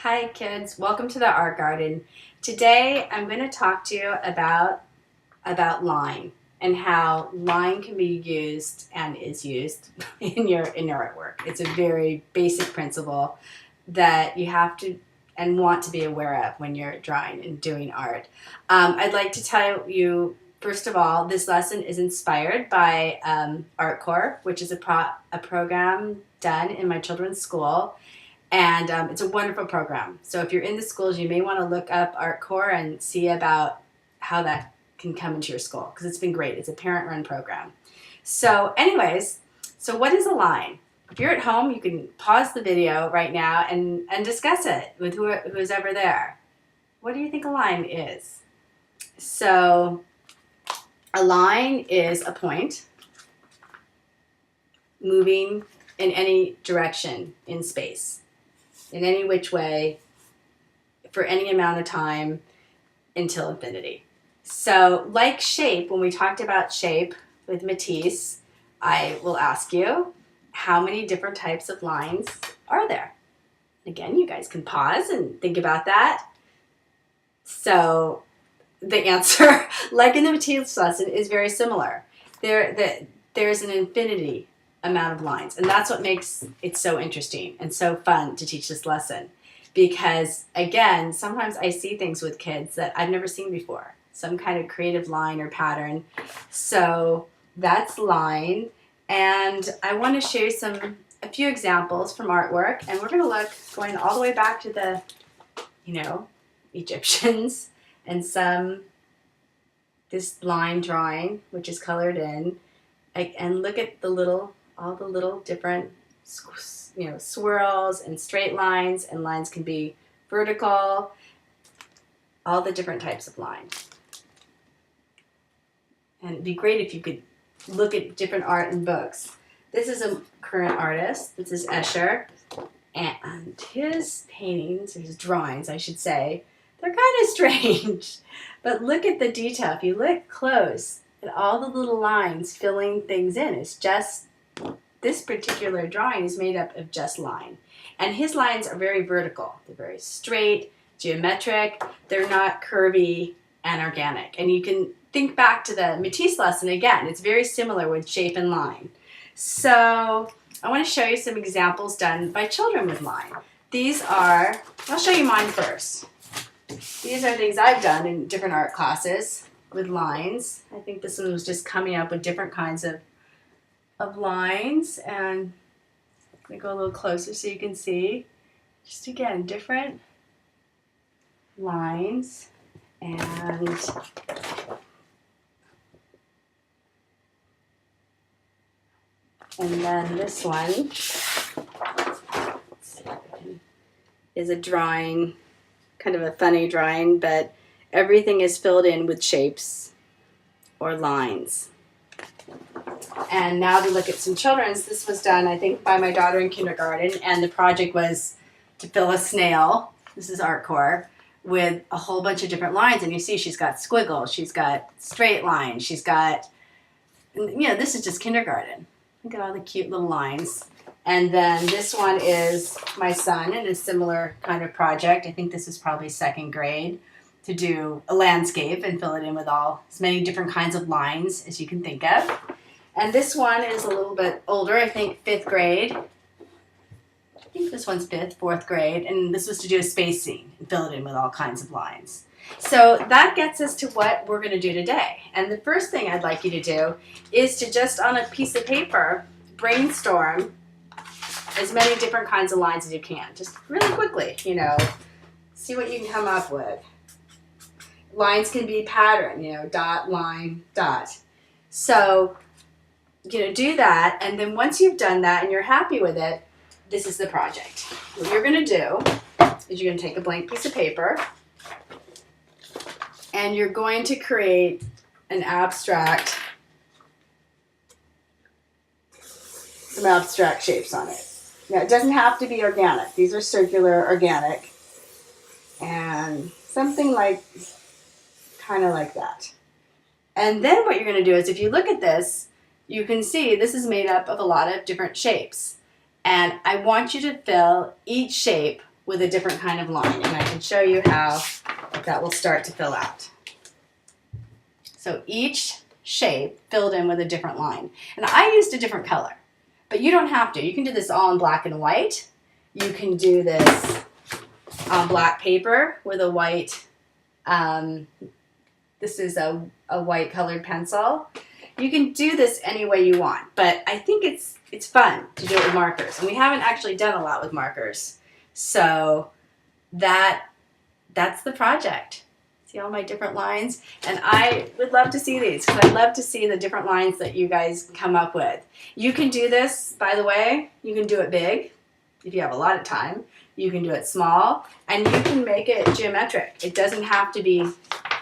Hi kids, welcome to the art garden. Today I'm going to talk to you about line and how line can be used and is used in your artwork. It's a very basic principle that you have to and want to be aware of when you're drawing and doing art. I'd like to tell you, first of all, this lesson is inspired by ArtCore, which is a program done in my children's school. And it's a wonderful program. So if you're in the schools, you may want to look up ArtCore and see about how that can come into your school, because it's been great. It's a parent-run program. So anyways, so what is a line? If you're at home, you can pause the video right now and discuss it with who's ever there. What do you think a line is? So a line is a point moving in any direction in space, in any which way, for any amount of time until infinity. So like shape, when we talked about shape with Matisse, I will ask you, how many different types of lines are there? Again, you guys can pause and think about that. So the answer, like in the Matisse lesson, is very similar. There's an infinity amount of lines, and that's what makes it so interesting and so fun to teach this lesson, because again, sometimes I see things with kids that I've never seen before, some kind of creative line or pattern. So that's line, and I want to show you a few examples from artwork, and we're going to look going all the way back to the Egyptians, and this line drawing which is colored in, and look at all the little different swirls and straight lines, and lines can be vertical, all the different types of lines. And it'd be great if you could look at different art in books. This is a current artist. This is Escher, and his paintings, or his drawings I should say, they're kind of strange, but look at the detail. If you look close at all the little lines filling things in, it's just, this particular drawing is made up of just line. And his lines are very vertical. They're very straight, geometric. They're not curvy and organic. And you can think back to the Matisse lesson again. It's very similar with shape and line. So I want to show you some examples done by children with line. I'll show you mine first. These are things I've done in different art classes with lines. I think this one was just coming up with different kinds of lines, and I'm going to go a little closer so you can see, just again, different lines. And then this one is a drawing, kind of a funny drawing, but everything is filled in with shapes or lines. And now to look at some children's. This was done, I think, by my daughter in kindergarten, and the project was to fill a snail, this is ArtCore, with a whole bunch of different lines. And you see she's got squiggles, she's got straight lines, she's got, this is just kindergarten. Look at all the cute little lines. And then this one is my son in a similar kind of project. I think this is probably second grade, to do a landscape and fill it in with as many different kinds of lines as you can think of. And this one is a little bit older, I think 5th grade. I think this one's 4th grade, and this was to do a space scene and fill it in with all kinds of lines. So that gets us to what we're going to do today. And the first thing I'd like you to do is to just on a piece of paper brainstorm as many different kinds of lines as you can. Just really quickly, see what you can come up with. Lines can be pattern, dot, line, dot. So, do that, and then once you've done that and you're happy with it, this is the project. What you're going to do is you're going to take a blank piece of paper, and you're going to create some abstract shapes on it. Now, it doesn't have to be organic. These are circular, organic, and something kind of like that. And then what you're going to do is, if you look at this, you can see this is made up of a lot of different shapes. And I want you to fill each shape with a different kind of line. And I can show you how that will start to fill out. So each shape filled in with a different line. And I used a different color, but you don't have to. You can do this all in black and white. You can do this on black paper with a white, this is a white colored pencil. You can do this any way you want, but I think it's fun to do it with markers. And we haven't actually done a lot with markers. So that's the project. See all my different lines? And I would love to see these because I'd love to see the different lines that you guys come up with. You can do this, by the way, you can do it big if you have a lot of time. You can do it small, and you can make it geometric. It doesn't have to be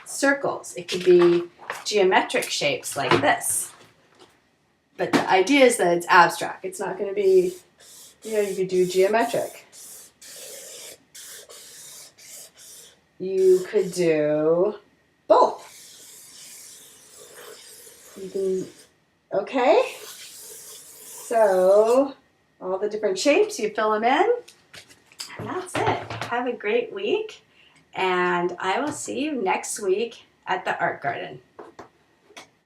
circles. It could be geometric shapes like this. But the idea is that it's abstract. It's not going to be, you could do geometric. You could do both. You can, okay? So, all the different shapes, you fill them in. And that's it. Have a great week. And I will see you next week at the Art Garden.